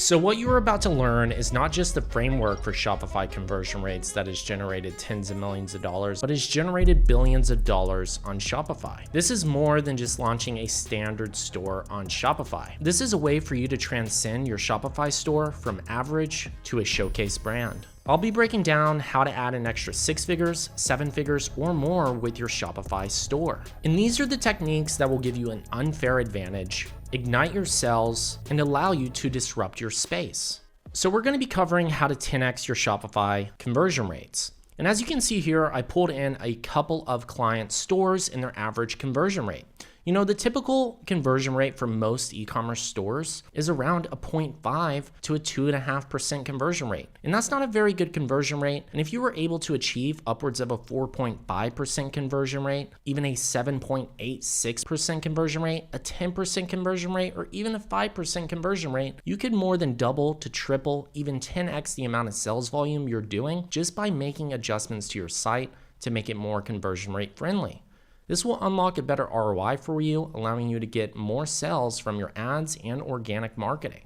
So what you are about to learn is not just the framework for Shopify conversion rates that has generated tens of millions of dollars, but has generated billions of dollars on Shopify. This is more than just launching a standard store on Shopify. This is a way for you to transcend your Shopify store from average to a showcase brand. I'll be breaking down how to add an extra 6 figures, 7 figures, or more with your Shopify store. And these are the techniques that will give you an unfair advantage, ignite your sales, and allow you to disrupt your space. So we're going to be covering how to 10x your Shopify conversion rates. And as you can see here, I pulled in a couple of client stores and their average conversion rate. You know, the typical conversion rate for most e-commerce stores is around a 0.5 to a 2.5% conversion rate. And that's not a very good conversion rate. And if you were able to achieve upwards of a 4.5% conversion rate, even a 7.86% conversion rate, a 10% conversion rate, or even a 5% conversion rate, you could more than double to triple, even 10x the amount of sales volume you're doing just by making adjustments to your site to make it more conversion rate friendly. This will unlock a better ROI for you, allowing you to get more sales from your ads and organic marketing.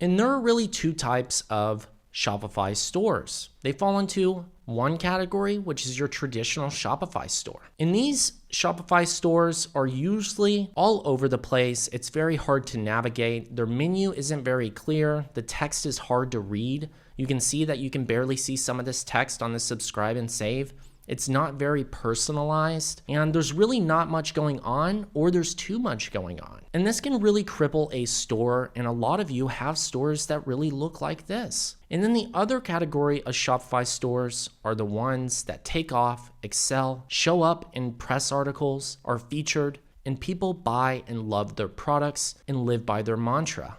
And there are really two types of Shopify stores. They fall into one category, which is your traditional Shopify store. And these Shopify stores are usually all over the place. It's very hard to navigate. Their menu isn't very clear. The text is hard to read. You can see that you can barely see some of this text on the subscribe and save. It's not very personalized, and there's really not much going on, or there's too much going on. And this can really cripple a store, and a lot of you have stores that really look like this. And then the other category of Shopify stores are the ones that take off, excel, show up in press articles, are featured, and people buy and love their products and live by their mantra.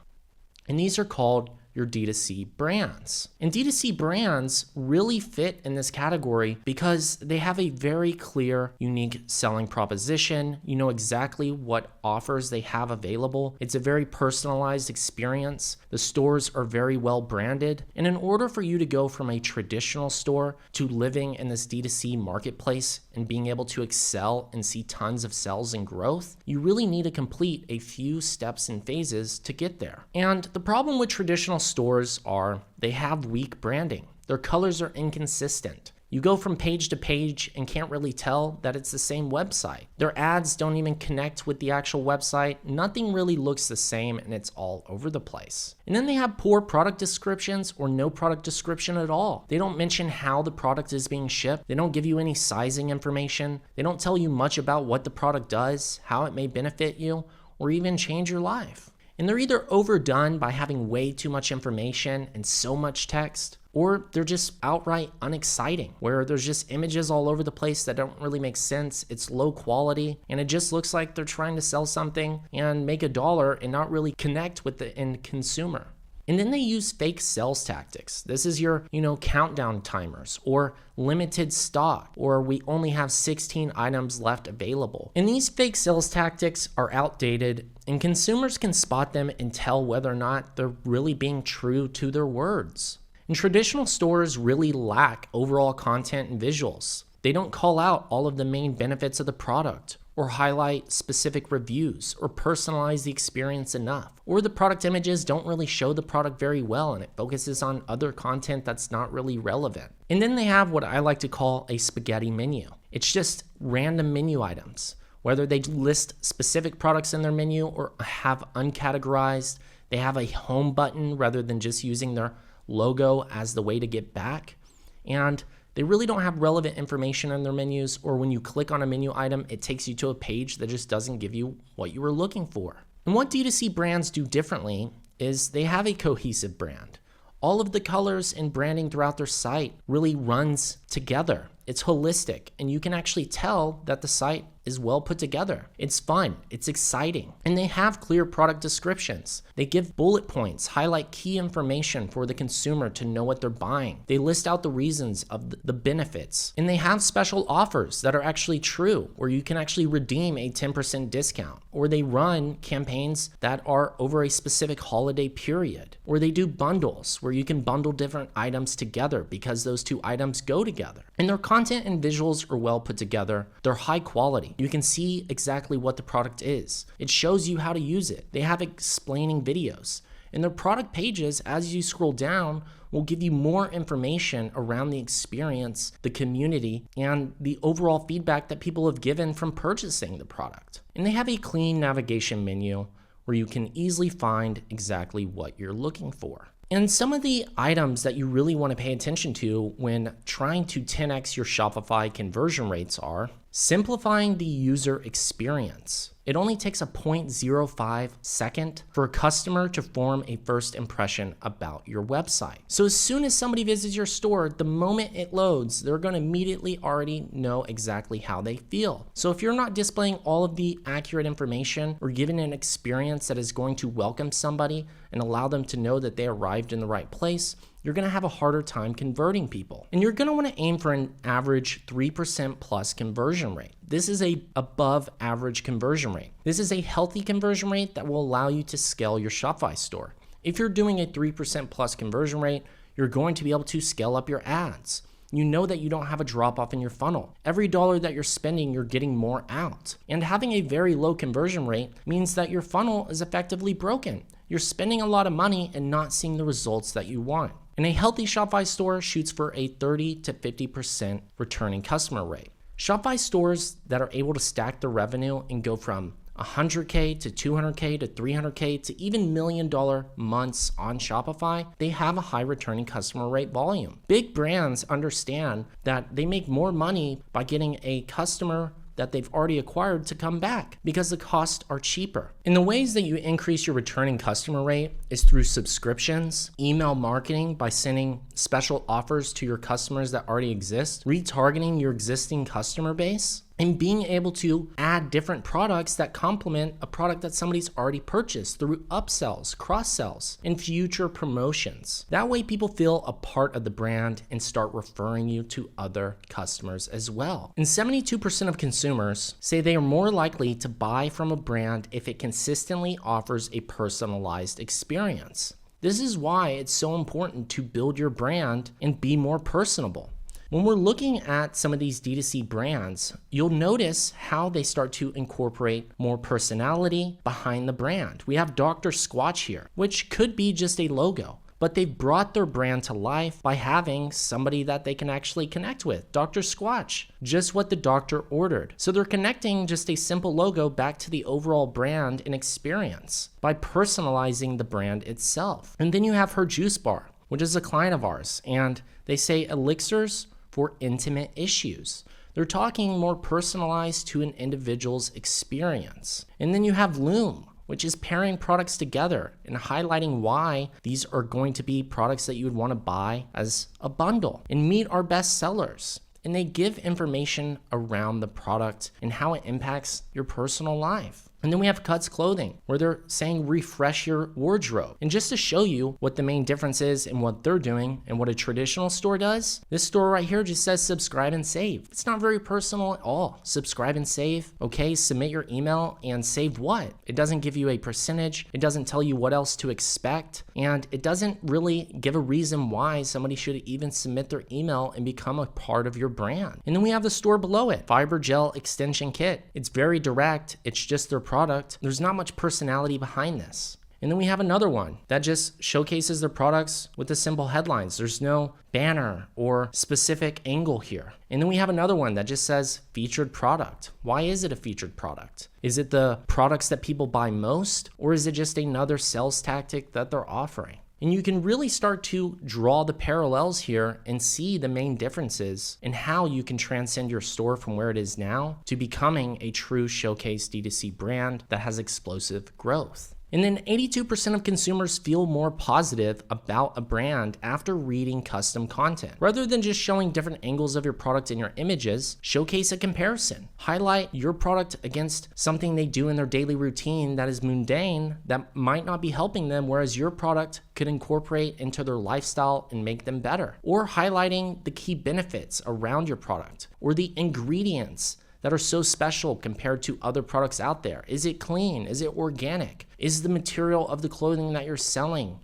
And these are called your D2C brands. And D2C brands really fit in this category because they have a very clear, unique selling proposition. You know exactly what offers they have available. It's a very personalized experience. The stores are very well branded. And in order for you to go from a traditional store to living in this D2C marketplace and being able to excel and see tons of sales and growth, you really need to complete a few steps and phases to get there. And the problem with traditional stores are they have weak branding. Their colors are inconsistent. You go from page to page and can't really tell that it's the same website. Their ads don't even connect with the actual website. Nothing really looks the same, and it's all over the place. And then they have poor product descriptions or no product description at all. They don't mention how the product is being shipped. They don't give you any sizing information. They don't tell you much about what the product does, how it may benefit you, or even change your life. And they're either overdone by having way too much information and so much text, or they're just outright unexciting, where there's just images all over the place that don't really make sense. It's low quality, and it just looks like they're trying to sell something and make a dollar and not really connect with the end consumer. And then they use fake sales tactics. This is your, countdown timers, or limited stock, or we only have 16 items left available. And these fake sales tactics are outdated, and consumers can spot them and tell whether or not they're really being true to their words. And traditional stores really lack overall content and visuals. They don't call out all of the main benefits of the product, or highlight specific reviews, or personalize the experience enough. Or the product images don't really show the product very well, and it focuses on other content that's not really relevant. And then they have what I like to call a spaghetti menu. It's just random menu items. Whether they list specific products in their menu or have uncategorized, they have a home button rather than just using their logo as the way to get back. And they really don't have relevant information in their menus, or when you click on a menu item, it takes you to a page that just doesn't give you what you were looking for. And what D2C brands do differently is they have a cohesive brand. All of the colors and branding throughout their site really runs together. It's holistic, and you can actually tell that the site is well put together. It's fun, it's exciting, and they have clear product descriptions. They give bullet points, highlight key information for the consumer to know what they're buying. They list out the reasons of the benefits, and they have special offers that are actually true, where you can actually redeem a 10% discount, or they run campaigns that are over a specific holiday period, or they do bundles where you can bundle different items together because those two items go together. And their content and visuals are well put together. They're high quality. You can see exactly what the product is. It shows you how to use it. They have explaining videos. And their product pages, as you scroll down, will give you more information around the experience, the community, and the overall feedback that people have given from purchasing the product. And they have a clean navigation menu where you can easily find exactly what you're looking for. And some of the items that you really want to pay attention to when trying to 10x your Shopify conversion rates are simplifying the user experience. It only takes a 0.05 second for a customer to form a first impression about your website. So as soon as somebody visits your store, the moment it loads, they're going to immediately already know exactly how they feel. So if you're not displaying all of the accurate information or giving an experience that is going to welcome somebody and allow them to know that they arrived in the right place, you're going to have a harder time converting people. And you're going to want to aim for an average 3% plus conversion rate. This is a above average conversion rate. This is a healthy conversion rate that will allow you to scale your Shopify store. If you're doing a 3% plus conversion rate, you're going to be able to scale up your ads. You know that you don't have a drop off in your funnel. Every dollar that you're spending, you're getting more out. And having a very low conversion rate means that your funnel is effectively broken. You're spending a lot of money and not seeing the results that you want. And a healthy Shopify store shoots for a 30 to 50% returning customer rate. Shopify stores that are able to stack their revenue and go from $100K to $200K to $300K to even $1 million months on Shopify, they have a high returning customer rate volume. Big brands understand that they make more money by getting a customer that they've already acquired to come back because the costs are cheaper. And the ways that you increase your returning customer rate is through subscriptions, email marketing by sending special offers to your customers that already exist, retargeting your existing customer base, and being able to add different products that complement a product that somebody's already purchased through upsells, cross-sells, and future promotions. That way people feel a part of the brand and start referring you to other customers as well. And 72% of consumers say they are more likely to buy from a brand if it consistently offers a personalized experience. This is why it's so important to build your brand and be more personable. When we're looking at some of these D2C brands, you'll notice how they start to incorporate more personality behind the brand. We have Dr. Squatch here, which could be just a logo, but they've brought their brand to life by having somebody that they can actually connect with. Dr. Squatch, just what the doctor ordered. So they're connecting just a simple logo back to the overall brand and experience by personalizing the brand itself. And then you have Her Juice Bar, which is a client of ours, and they say elixirs for intimate issues. They're talking more personalized to an individual's experience. And then you have Loom, which is pairing products together and highlighting why these are going to be products that you would want to buy as a bundle. And Meet Our Best Sellers. And they give information around the product and how it impacts your personal life. And then we have Cuts Clothing, where they're saying refresh your wardrobe. And just to show you what the main difference is in what they're doing and what a traditional store does, this store right here just says subscribe and save. It's not very personal at all. Subscribe and save. Okay, submit your email and save what? It doesn't give you a percentage. It doesn't tell you what else to expect. And it doesn't really give a reason why somebody should even submit their email and become a part of your brand. And then we have the store below it, Fiber Gel Extension Kit. It's very direct. It's just their product. There's not much personality behind this. And then we have another one that just showcases their products with the simple headlines. There's no banner or specific angle here. And then we have another one that just says featured product. Why is it a featured product? Is it the products that people buy most, or is it just another sales tactic that they're offering? And you can really start to draw the parallels here and see the main differences in how you can transcend your store from where it is now to becoming a true showcase D2C brand that has explosive growth. And then 82% of consumers feel more positive about a brand after reading custom content. Rather than just showing different angles of your product in your images, showcase a comparison. Highlight your product against something they do in their daily routine that is mundane that might not be helping them, whereas your product could incorporate into their lifestyle and make them better. Or highlighting the key benefits around your product or the ingredients that are so special compared to other products out there. Is it clean? Is it organic? Is the material of the clothing that you're selling,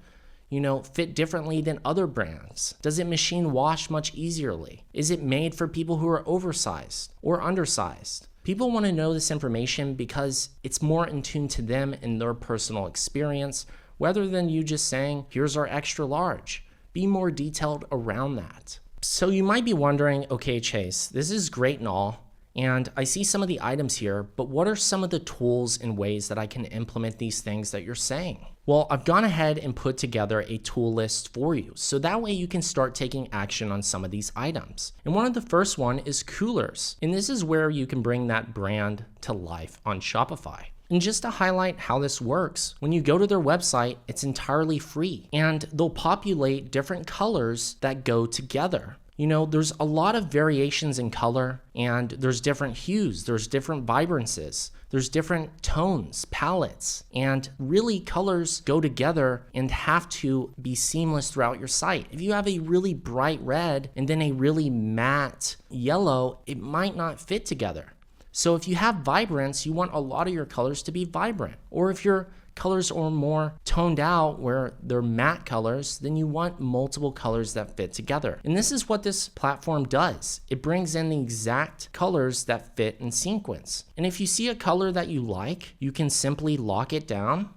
fit differently than other brands? Does it machine wash much easierly? Is it made for people who are oversized or undersized? People want to know this information because it's more in tune to them and their personal experience rather than you just saying, here's our extra large. Be more detailed around that. So you might be wondering, okay, Chase, this is great and all, and I see some of the items here, but what are some of the tools and ways that I can implement these things that you're saying? Well, I've gone ahead and put together a tool list for you, so that way you can start taking action on some of these items. And one of the first one is coolers, and this is where you can bring that brand to life on Shopify. And just to highlight how this works, when you go to their website, it's entirely free, and they'll populate different colors that go together. You know, there's a lot of variations in color, and there's different hues, there's different vibrances, there's different tones, palettes, and really colors go together and have to be seamless throughout your site. If you have a really bright red and then a really matte yellow, it might not fit together. So if you have vibrance, you want a lot of your colors to be vibrant. Or if your colors are more toned out where they're matte colors, then you want multiple colors that fit together. And this is what this platform does. It brings in the exact colors that fit in sequence. And if you see a color that you like, you can simply lock it down,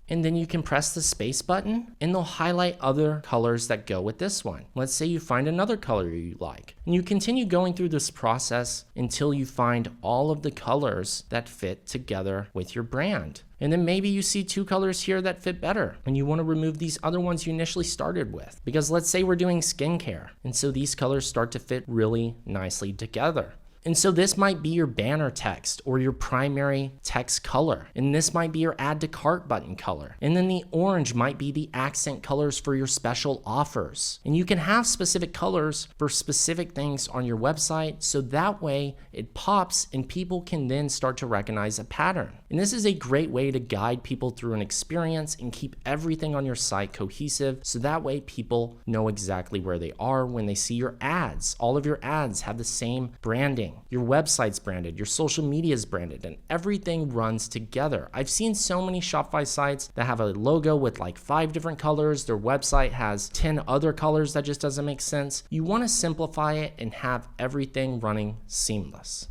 and then you can press the space button and they'll highlight other colors that go with this one. Let's say you find another color you like, and you continue going through this process until you find all of the colors that fit together with your brand. And then maybe you see two colors here that fit better and you want to remove these other ones you initially started with. Because let's say we're doing skincare, and so these colors start to fit really nicely together. And so this might be your banner text or your primary text color. And this might be your add to cart button color. And then the orange might be the accent colors for your special offers. And you can have specific colors for specific things on your website, so that way it pops and people can then start to recognize a pattern. And this is a great way to guide people through an experience and keep everything on your site cohesive, so that way people know exactly where they are when they see your ads. All of your ads have the same branding. Your website's branded, your social media is branded, and everything runs together. I've seen so many Shopify sites that have a logo with like 5 different colors. Their website has 10 other colors that just doesn't make sense. You want to simplify it and have everything running seamless.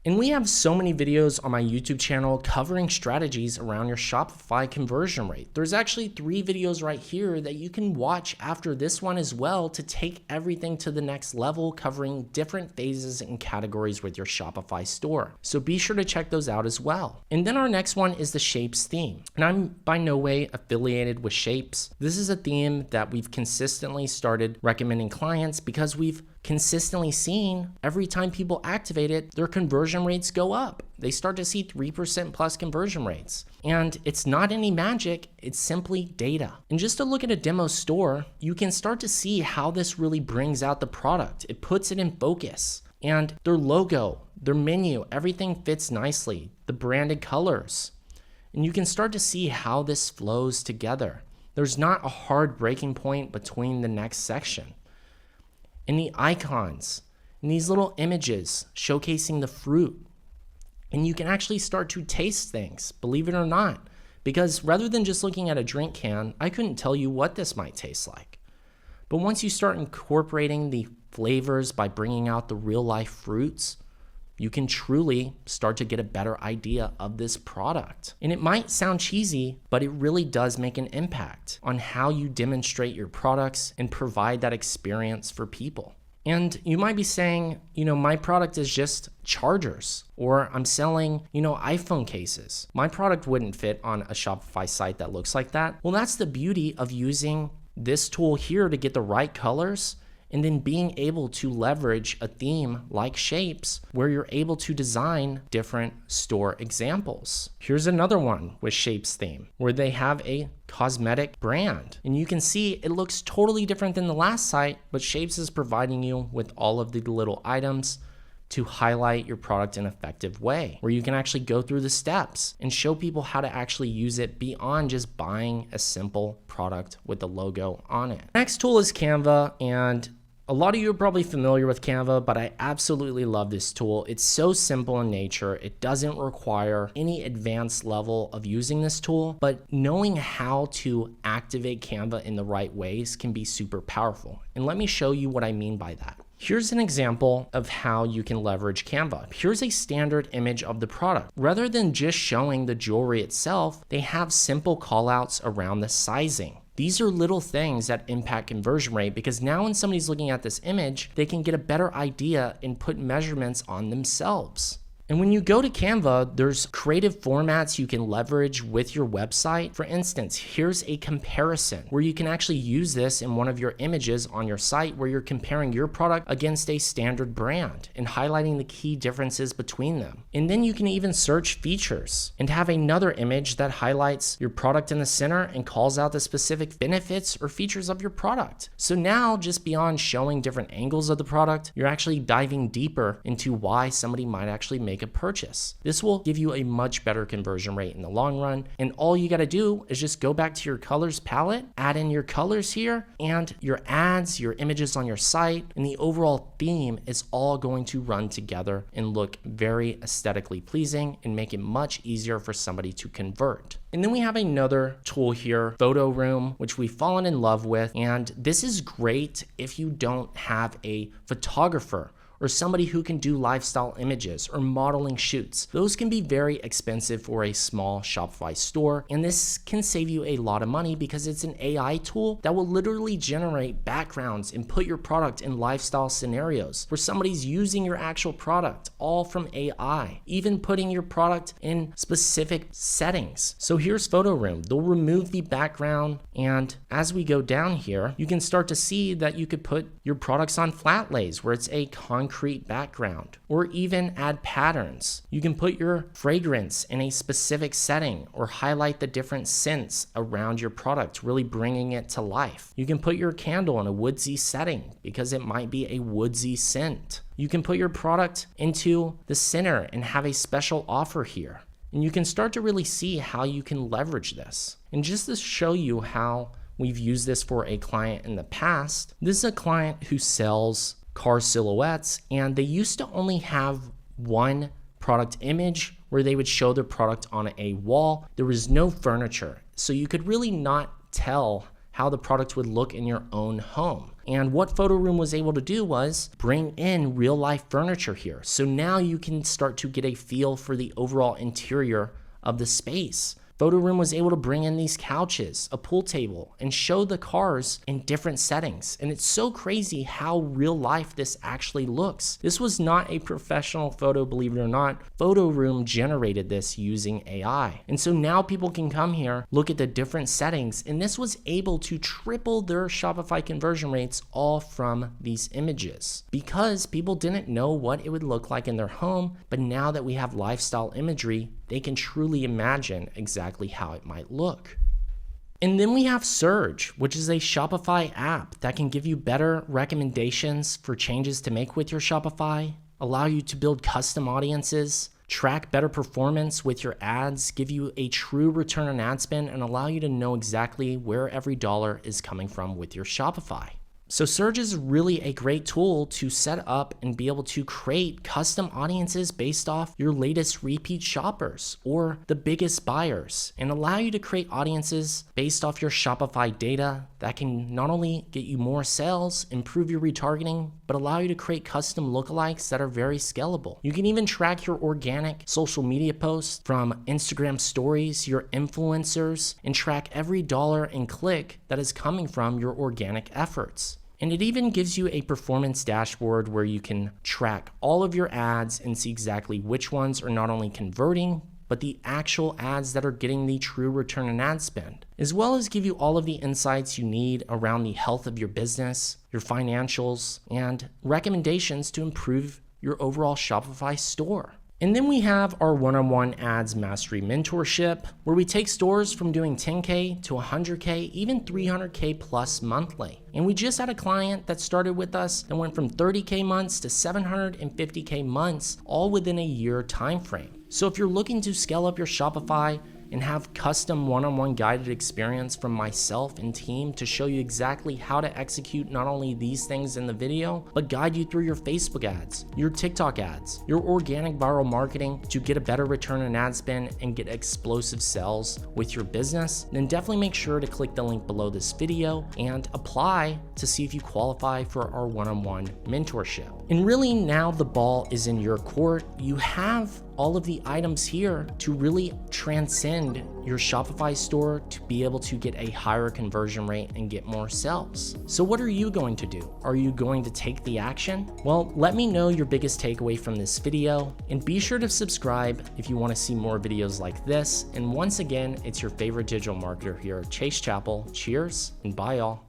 And we have so many videos on my YouTube channel covering strategies around your Shopify conversion rate. There's actually 3 videos right here that you can watch after this one as well to take everything to the next level, covering different phases and categories with your Shopify store. So be sure to check those out as well. And then our next one is the Shapes theme. And I'm by no way affiliated with Shapes. This is a theme that we've consistently started recommending clients because we've consistently seen every time people activate it, their conversion rates go up. They start to see 3% plus conversion rates. And it's not any magic, it's simply data. And just to look at a demo store, you can start to see how this really brings out the product. It puts it in focus. And their logo, their menu, everything fits nicely. The branded colors. And you can start to see how this flows together. There's not a hard breaking point between the next section. And the icons, and these little images showcasing the fruit. And you can actually start to taste things, believe it or not. Because rather than just looking at a drink can, I couldn't tell you what this might taste like. But once you start incorporating the flavors by bringing out the real life fruits, you can truly start to get a better idea of this product. And it might sound cheesy, but it really does make an impact on how you demonstrate your products and provide that experience for people. And you might be saying, my product is just chargers, or I'm selling, iPhone cases. My product wouldn't fit on a Shopify site that looks like that. Well, that's the beauty of using this tool here to get the right colors, and then being able to leverage a theme like Shapes where you're able to design different store examples. Here's another one with Shapes theme where they have a cosmetic brand. And you can see it looks totally different than the last site, but Shapes is providing you with all of the little items to highlight your product in an effective way, where you can actually go through the steps and show people how to actually use it beyond just buying a simple product with the logo on it. Next tool is Canva, and a lot of you are probably familiar with Canva, but I absolutely love this tool. It's so simple in nature. It doesn't require any advanced level of using this tool, but knowing how to activate Canva in the right ways can be super powerful. And let me show you what I mean by that. Here's an example of how you can leverage Canva. Here's a standard image of the product. Rather than just showing the jewelry itself, they have simple callouts around the sizing. These are little things that impact conversion rate because now when somebody's looking at this image, they can get a better idea and put measurements on themselves. And when you go to Canva, there's creative formats you can leverage with your website. For instance, here's a comparison where you can actually use this in one of your images on your site where you're comparing your product against a standard brand and highlighting the key differences between them. And then you can even search features and have another image that highlights your product in the center and calls out the specific benefits or features of your product. So now, just beyond showing different angles of the product, you're actually diving deeper into why somebody might actually make a purchase. This will give you a much better conversion rate in the long run. And all you got to do is just go back to your colors palette, add in your colors here, and your ads, your images on your site, and the overall theme is all going to run together and look very aesthetically pleasing and make it much easier for somebody to convert. And then we have another tool here, Photo Room, which we've fallen in love with. And this is great if you don't have a photographer or somebody who can do lifestyle images or modeling shoots. Those can be very expensive for a small Shopify store, and this can save you a lot of money because it's an AI tool that will literally generate backgrounds and put your product in lifestyle scenarios where somebody's using your actual product, all from AI, even putting your product in specific settings. So here's Photo Room. They'll remove the background, and as we go down here, you can start to see that you could put your products on flat lays where it's a concrete background, or even add patterns. You can put your fragrance in a specific setting or highlight the different scents around your product, really bringing it to life. You can put your candle in a woodsy setting because it might be a woodsy scent. You can put your product into the center and have a special offer here. And you can start to really see how you can leverage this. And just to show you how we've used this for a client in the past, this is a client who sells car silhouettes, and they used to only have one product image where they would show their product on a wall. There was no furniture, so you could really not tell how the product would look in your own home. And what Photo Room was able to do was bring in real life furniture here. So now you can start to get a feel for the overall interior of the space. Photo Room was able to bring in these couches, a pool table, and show the cars in different settings. And it's so crazy how real life this actually looks. This was not a professional photo, believe it or not. Photo Room generated this using AI. And so now people can come here, look at the different settings, and this was able to triple their Shopify conversion rates all from these images because people didn't know what it would look like in their home. But now that we have lifestyle imagery, they can truly imagine exactly how it might look. And then we have Sirge, which is a Shopify app that can give you better recommendations for changes to make with your Shopify, allow you to build custom audiences, track better performance with your ads, give you a true return on ad spend, and allow you to know exactly where every dollar is coming from with your Shopify. So Sirge is really a great tool to set up and be able to create custom audiences based off your latest repeat shoppers or the biggest buyers, and allow you to create audiences based off your Shopify data that can not only get you more sales, improve your retargeting, but allow you to create custom lookalikes that are very scalable. You can even track your organic social media posts from Instagram stories, your influencers, and track every dollar and click that is coming from your organic efforts. And it even gives you a performance dashboard where you can track all of your ads and see exactly which ones are not only converting, but the actual ads that are getting the true return on ad spend, as well as give you all of the insights you need around the health of your business, your financials, and recommendations to improve your overall Shopify store. And then we have our one-on-one ads mastery mentorship, where we take stores from doing 10K to 100K, even 300K plus monthly. And we just had a client that started with us that went from 30K months to 750K months, all within a year time frame. So if you're looking to scale up your Shopify, and have custom one-on-one guided experience from myself and team to show you exactly how to execute not only these things in the video, but guide you through your Facebook ads, your TikTok ads, your organic viral marketing to get a better return on ad spend and get explosive sales with your business, then definitely make sure to click the link below this video and apply to see if you qualify for our one-on-one mentorship. And really now the ball is in your court. You have all of the items here to really transcend your Shopify store to be able to get a higher conversion rate and get more sales. So what are you going to do? Are you going to take the action? Well, let me know your biggest takeaway from this video, and be sure to subscribe if you want to see more videos like this. And once again, it's your favorite digital marketer here, Chase Chappell. Cheers and bye y'all.